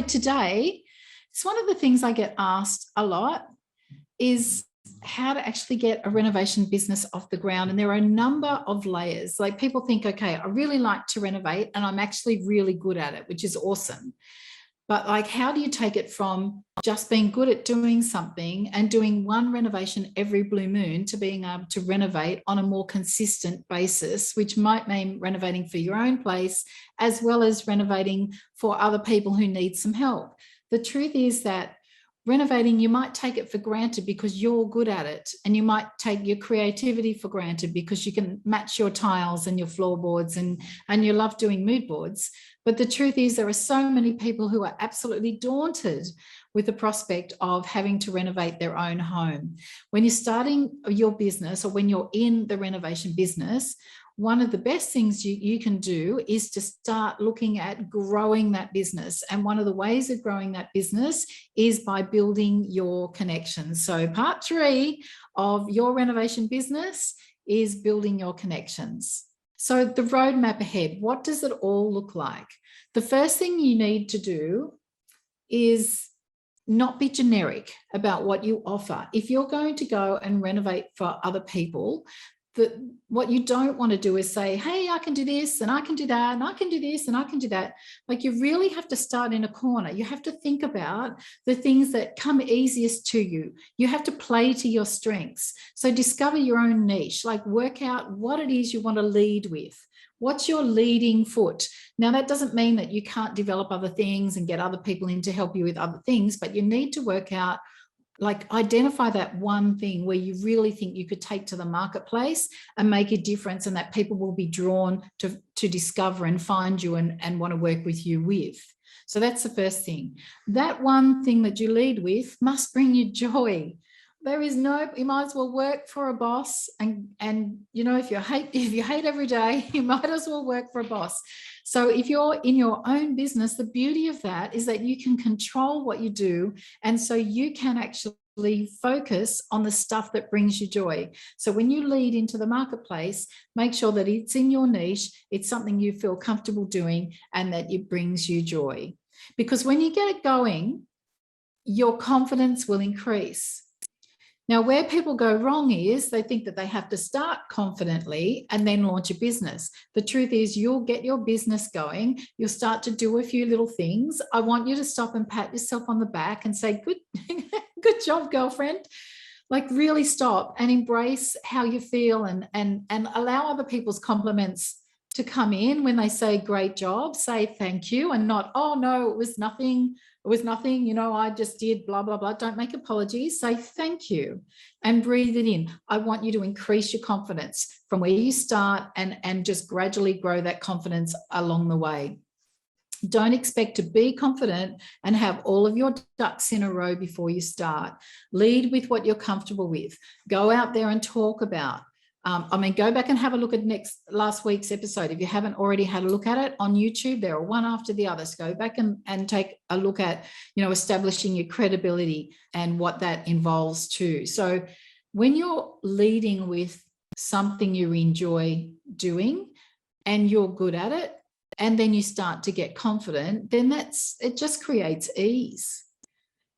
today, it's one of the things I get asked a lot is how to actually get a renovation business off the ground. And there are a number of layers. Like people think, okay, I really like to renovate and I'm actually really good at it, which is awesome. But like, how do you take it from just being good at doing something and doing one renovation every blue moon to being able to renovate on a more consistent basis, which might mean renovating for your own place, as well as renovating for other people who need some help? The truth is that renovating, you might take it for granted because you're good at it, and you might take your creativity for granted because you can match your tiles and your floorboards and you love doing mood boards. But the truth is there are so many people who are absolutely daunted with the prospect of having to renovate their own home. When you're starting your business or when you're in the renovation business, one of the best things you can do is to start looking at growing that business. And one of the ways of growing that business is by building your connections. So part 3 of your renovation business is building your connections. So the roadmap ahead, what does it all look like? The first thing you need to do is not be generic about what you offer. If you're going to go and renovate for other people, what you don't want to do is say, hey, I can do this and I can do that and I can do this and I can do that. Like, you really have to start in a corner. You have to think about the things that come easiest to you. You have to play to your strengths. So discover your own niche, like work out what it is you want to lead with. What's your leading foot? Now, that doesn't mean that you can't develop other things and get other people in to help you with other things, but you need to work out, like, identify that one thing where you really think you could take to the marketplace and make a difference, and that people will be drawn to discover and find you and want to work with you with. So that's the first thing. That one thing that you lead with must bring you joy. There is no, you might as well work for a boss, and you know, if you hate every day, you might as well work for a boss. So if you're in your own business, the beauty of that is that you can control what you do, and so you can actually focus on the stuff that brings you joy. So when you lead into the marketplace, make sure that it's in your niche, it's something you feel comfortable doing, and that it brings you joy. Because when you get it going, your confidence will increase. Now, where people go wrong is they think that they have to start confidently and then launch a business. The truth is, you'll get your business going. You'll start to do a few little things. I want you to stop and pat yourself on the back and say, good job, girlfriend. Like, really stop and embrace how you feel, and allow other people's compliments to come in. When they say great job, say thank you, and not, oh no, it was nothing, you know, I just did blah, blah, blah. Don't make apologies. Say thank you and breathe it in. I want you to increase your confidence from where you start, and just gradually grow that confidence along the way. Don't expect to be confident and have all of your ducks in a row before you start. Lead with what you're comfortable with. Go out there and talk about. Go back and have a look at last week's episode. If you haven't already had a look at it on YouTube, they're one after the other. So go back and take a look at, you know, establishing your credibility and what that involves too. So when you're leading with something you enjoy doing and you're good at it, and then you start to get confident, then it just creates ease.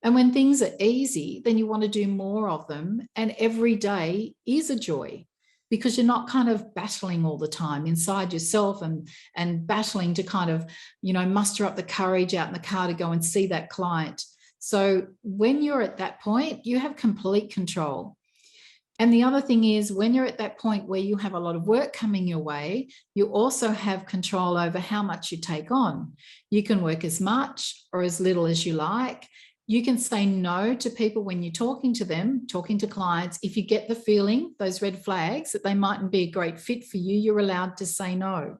And when things are easy, then you want to do more of them. And every day is a joy, because you're not kind of battling all the time inside yourself and battling to kind of, you know, muster up the courage out in the car to go and see that client. So when you're at that point, you have complete control. And the other thing is, when you're at that point where you have a lot of work coming your way, you also have control over how much you take on. You can work as much or as little as you like. You can say no to people when you're talking to them, talking to clients. If you get the feeling, those red flags, that they mightn't be a great fit for you, you're allowed to say no.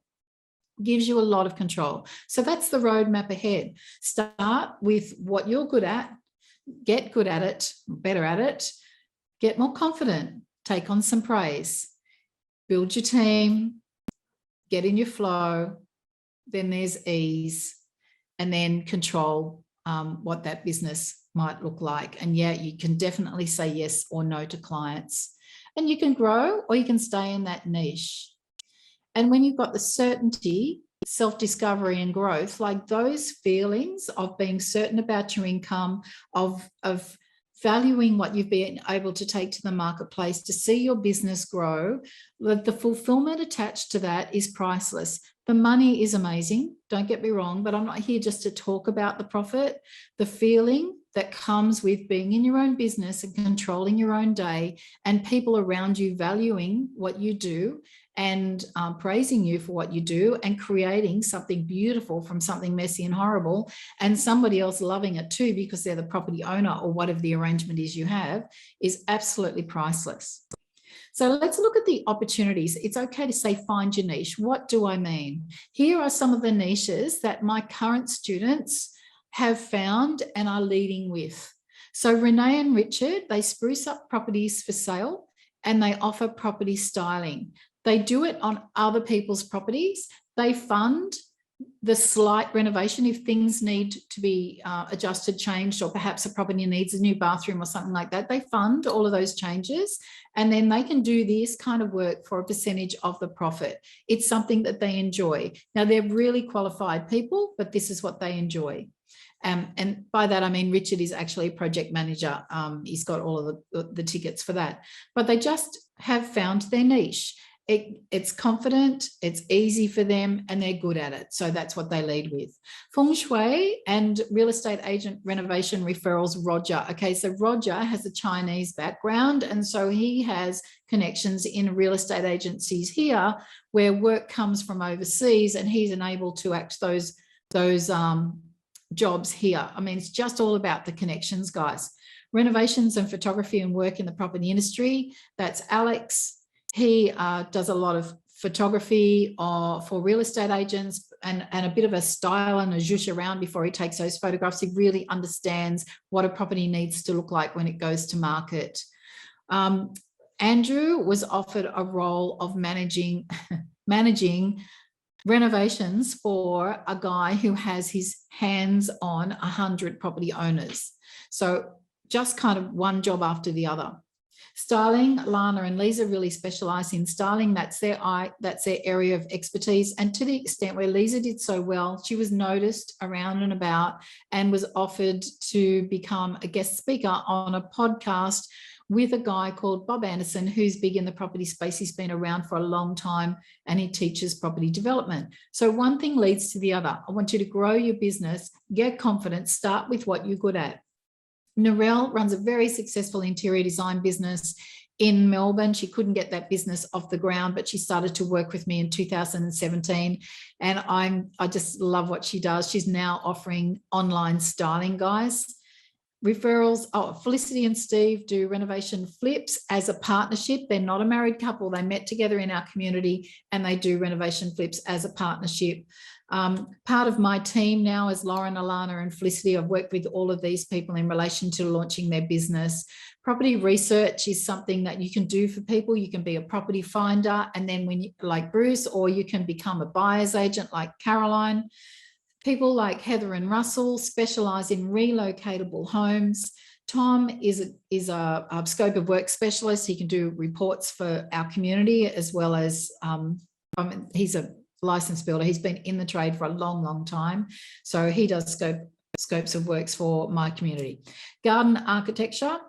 Gives you a lot of control. So that's the roadmap ahead. Start with what you're good at, get good at it, better at it, get more confident, take on some praise, build your team, get in your flow, then there's ease, and then control what that business might look like. And yeah, you can definitely say yes or no to clients, and you can grow or you can stay in that niche. And when you've got the certainty self-discovery and growth, like those feelings of being certain about your income, of valuing what you've been able to take to the marketplace to see your business grow, the fulfillment attached to that is priceless. The money is amazing, don't get me wrong, but I'm not here just to talk about the profit. The feeling that comes with being in your own business and controlling your own day, and people around you valuing what you do and praising you for what you do, and creating something beautiful from something messy and horrible, and somebody else loving it too because they're the property owner or whatever the arrangement is you have, is absolutely priceless. So let's look at the opportunities. It's okay to say, find your niche. What do I mean? Here are some of the niches that my current students have found and are leading with. So Renee and Richard, they spruce up properties for sale and they offer property styling. They do it on other people's properties. They fund the slight renovation if things need to be adjusted, changed, or perhaps a property needs a new bathroom or something like that. They fund all of those changes, and then they can do this kind of work for a percentage of the profit. It's something that they enjoy. Now, they're really qualified people, but this is what they enjoy. And by that, I mean, Richard is actually a project manager. He's got all of the tickets for that, but they just have found their niche. It's confident, it's easy for them, and they're good at it. So that's what they lead with. Feng Shui and real estate agent renovation referrals, Roger. Okay, so Roger has a Chinese background, and so he has connections in real estate agencies here where work comes from overseas, and he's enabled to act those jobs here. I mean, it's just all about the connections, guys. Renovations and photography and work in the property industry, that's Alex. He does a lot of photography for real estate agents and a bit of a style and a zhoosh around before he takes those photographs. He really understands what a property needs to look like when it goes to market. Andrew was offered a role of managing renovations for a guy who has his hands on 100 property owners. So just kind of one job after the other. Styling, Lana and Lisa really specialize in styling. That's their area of expertise. And to the extent where Lisa did so well, she was noticed around and about and was offered to become a guest speaker on a podcast with a guy called Bob Anderson, who's big in the property space. He's been around for a long time and he teaches property development. So one thing leads to the other. I want you to grow your business, get confidence, start with what you're good at. Narelle runs a very successful interior design business in Melbourne. She couldn't get that business off the ground, but she started to work with me in 2017. And I just love what she does. She's now offering online styling, guys. Referrals. Oh, Felicity and Steve do renovation flips as a partnership. They're not a married couple. They met together in our community and they do renovation flips as a partnership. Part of my team now is Lauren, Alana and Felicity. I've worked with all of these people in relation to launching their business. Property research is something that you can do for people. You can be a property finder, and then when you, like Bruce, or you can become a buyer's agent like Caroline. People like Heather and Russell specialize in relocatable homes. Tom is a scope of work specialist. He can do reports for our community as well as he's a licensed builder. He's been in the trade for a long, long time. So he does scopes of works for my community. Garden architecture.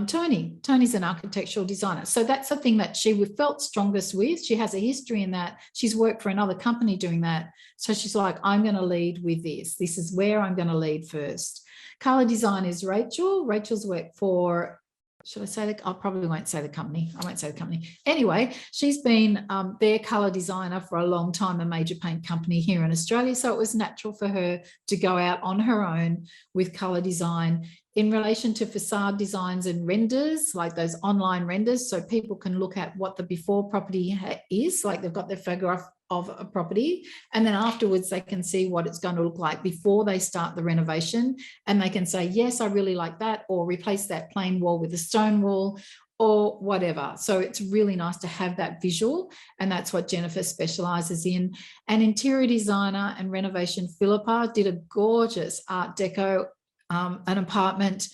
Tony's an architectural designer. So that's the thing that she felt strongest with. She has a history in that. She's worked for another company doing that. So she's like, I'm going to lead with this. This is where I'm going to lead first. Color design is Rachel. Rachel's worked for, should I say that? I probably won't say the company. I won't say the company. Anyway, she's been their colour designer for a long time, a major paint company here in Australia. So it was natural for her to go out on her own with colour design. In relation to facade designs and renders, like those online renders, so people can look at what the before property is, like they've got their photograph of a property, and then afterwards they can see what it's going to look like before they start the renovation, and they can say, yes, I really like that, or replace that plain wall with a stone wall, or whatever. So it's really nice to have that visual, and that's what Jennifer specializes in. An interior designer and renovation Philippa did a gorgeous art deco an apartment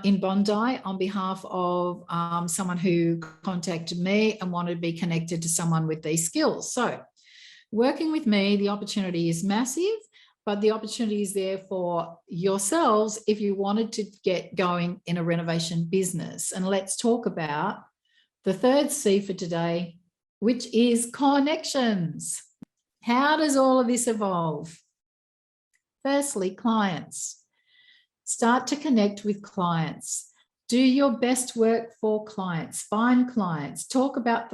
in Bondi on behalf of someone who contacted me and wanted to be connected to someone with these skills. So Working with me, the opportunity is massive, but the opportunity is there for yourselves if you wanted to get going in a renovation business. And let's talk about the third C for today, which is connections. How does all of this evolve? Firstly, clients. Start to connect with clients. Do your best work for clients. Find clients. Talk about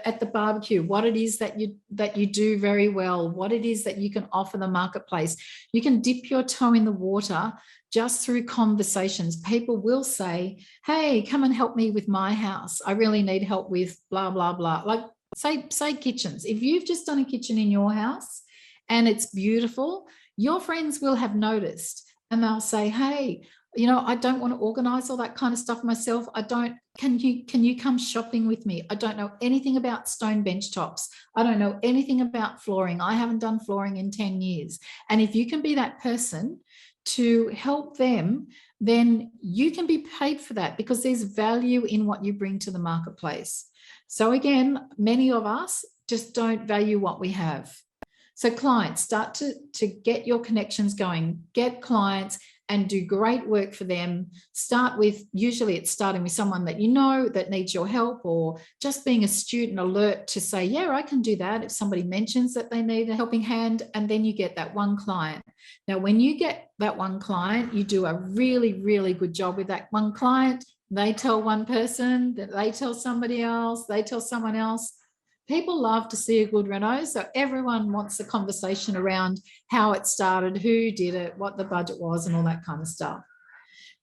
at the barbecue what it is that you do very well, what it is that you can offer the marketplace. You can dip your toe in the water just through conversations. People will say, hey, come and help me with my house. I really need help with blah, blah, blah. Like say kitchens. If you've just done a kitchen in your house and it's beautiful, your friends will have noticed and they'll say, hey, I don't want to organize all that kind of stuff myself. Can you come shopping with me? I don't know anything about stone bench tops. I don't know anything about flooring. I haven't done flooring in 10 years. And if you can be that person to help them, then you can be paid for that because there's value in what you bring to the marketplace. So again, many of us just don't value what we have. So clients, start to get your connections going, get clients and do great work for them. Usually it's starting with someone that you know that needs your help, or just being astute and alert to say, yeah, I can do that if somebody mentions that they need a helping hand, and then you get that one client. Now, when you get that one client, you do a really, really good job with that one client. They tell one person, that they tell somebody else, they tell someone else. People love to see a good reno, so everyone wants a conversation around how it started, who did it, what the budget was, and all that kind of stuff.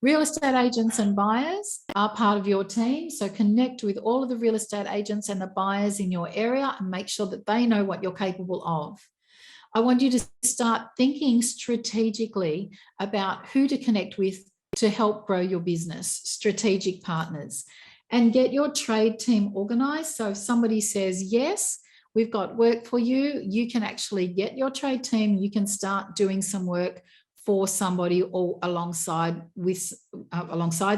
Real estate agents and buyers are part of your team, so connect with all of the real estate agents and the buyers in your area and make sure that they know what you're capable of. I want you to start thinking strategically about who to connect with to help grow your business, strategic partners. And get your trade team organized. So if somebody says, yes, we've got work for you, you can actually get your trade team, you can start doing some work for somebody or alongside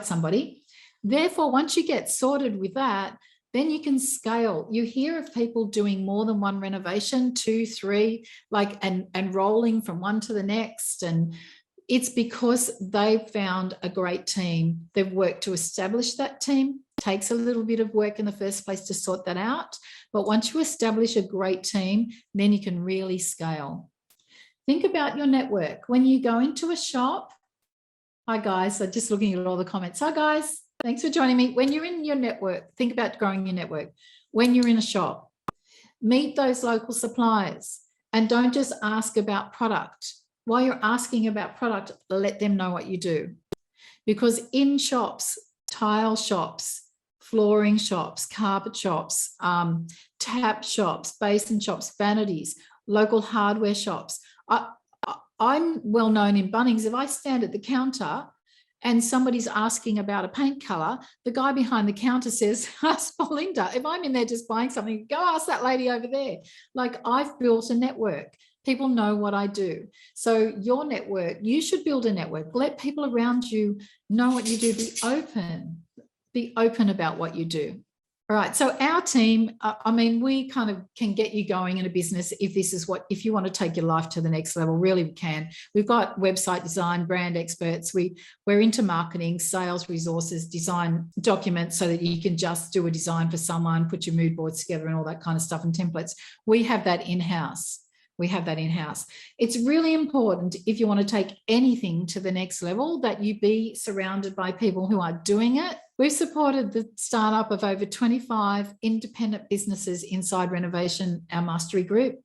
somebody. Therefore, once you get sorted with that, then you can scale. You hear of people doing more than one renovation, 2, 3, and rolling from one to the next. And it's because they've found a great team. They've worked to establish that team. Takes a little bit of work in the first place to sort that out. But once you establish a great team, then you can really scale. Think about your network. When you go into a shop, hi guys, I'm just looking at all the comments. Hi guys, thanks for joining me. When you're in your network, think about growing your network. When you're in a shop, meet those local suppliers and don't just ask about product. While you're asking about product, let them know what you do. Because in shops, tile shops, flooring shops, carpet shops, tap shops, basin shops, vanities, local hardware shops. I'm well known in Bunnings. If I stand at the counter and somebody's asking about a paint color, the guy behind the counter says, ask Belinda. If I'm in there just buying something, go ask that lady over there. Like, I've built a network. People know what I do. So your network, you should build a network. Let people around you know what you do. Be open about what you do. All right. So our team, we kind of can get you going in a business if you want to take your life to the next level, really we can. We've got website design, brand experts. We're into marketing, sales resources, design documents so that you can just do a design for someone, put your mood boards together and all that kind of stuff and templates. We have that in-house. It's really important, if you want to take anything to the next level, that you be surrounded by people who are doing it. We've supported the startup of over 25 independent businesses inside Renovation, our mastery group.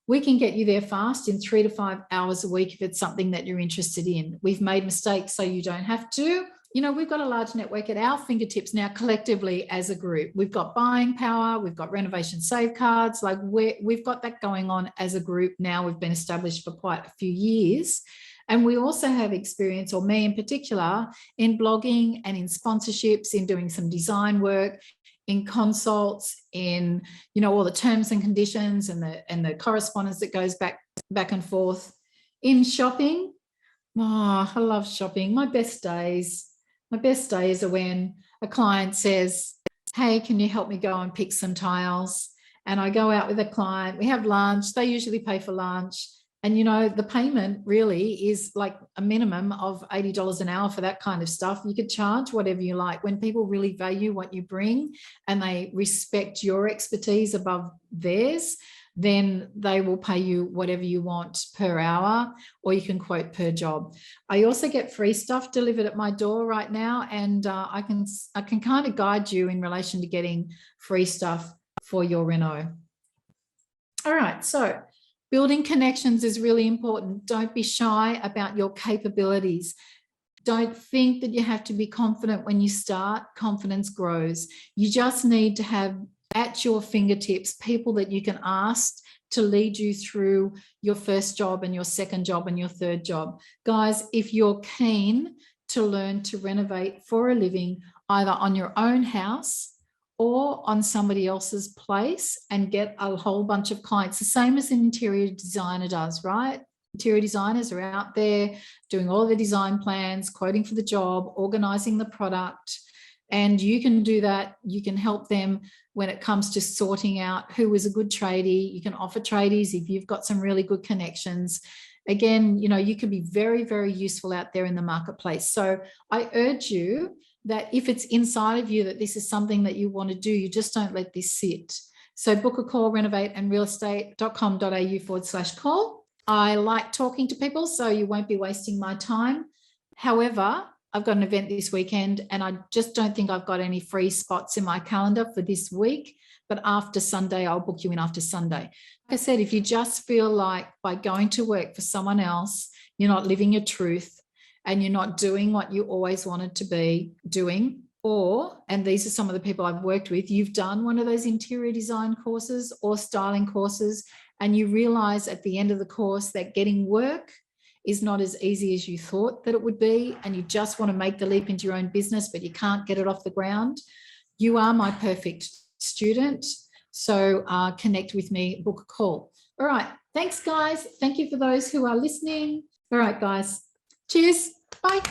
We can get you there fast in 3 to 5 hours a week if it's something that you're interested in. We've made mistakes so you don't have to. We've got a large network at our fingertips now collectively as a group. We've got buying power, we've got renovation safeguards, we've got that going on as a group now. We've been established for quite a few years. And we also have experience, or me in particular, in blogging and in sponsorships, in doing some design work, in consults, in all the terms and conditions and the correspondence that goes back and forth. In shopping, I love shopping. My best days are when a client says, hey, can you help me go and pick some tiles? and I go out with a client, we have lunch, they usually pay for lunch. And, you know, the payment really is like a minimum of $80 an hour for that kind of stuff. You could charge whatever you like. When people really value what you bring and they respect your expertise above theirs, then they will pay you whatever you want per hour, or you can quote per job. I also get free stuff delivered at my door right now, and I can kind of guide you in relation to getting free stuff for your reno. All right, so building connections is really important. Don't be shy about your capabilities. Don't think that you have to be confident when you start. Confidence grows. You just need to have at your fingertips people that you can ask to lead you through your first job and your second job and your third job. Guys, if you're keen to learn to renovate for a living, either on your own house or on somebody else's place, and get a whole bunch of clients, the same as an interior designer does, right? Interior designers are out there doing all the design plans, quoting for the job, organizing the product, and you can do that. You can help them when it comes to sorting out who is a good tradie. You can offer tradies if you've got some really good connections. Again, you know, you can be very, very useful out there in the marketplace. So I urge you that if it's inside of you that this is something that you want to do, you just don't let this sit. So book a call, renovateandrealestate.com.au/call. I like talking to people, so you won't be wasting my time. However, I've got an event this weekend and I just don't think I've got any free spots in my calendar for this week. But after Sunday, I'll book you in after Sunday. Like I said, if you just feel like by going to work for someone else, you're not living your truth and you're not doing what you always wanted to be doing, or, and these are some of the people I've worked with, you've done one of those interior design courses or styling courses, and you realize at the end of the course that getting work is not as easy as you thought that it would be, and you just want to make the leap into your own business, but you can't get it off the ground, you are my perfect student. So connect with me, book a call. All right. Thanks, guys. Thank you for those who are listening. All right, guys. Cheers. Bye.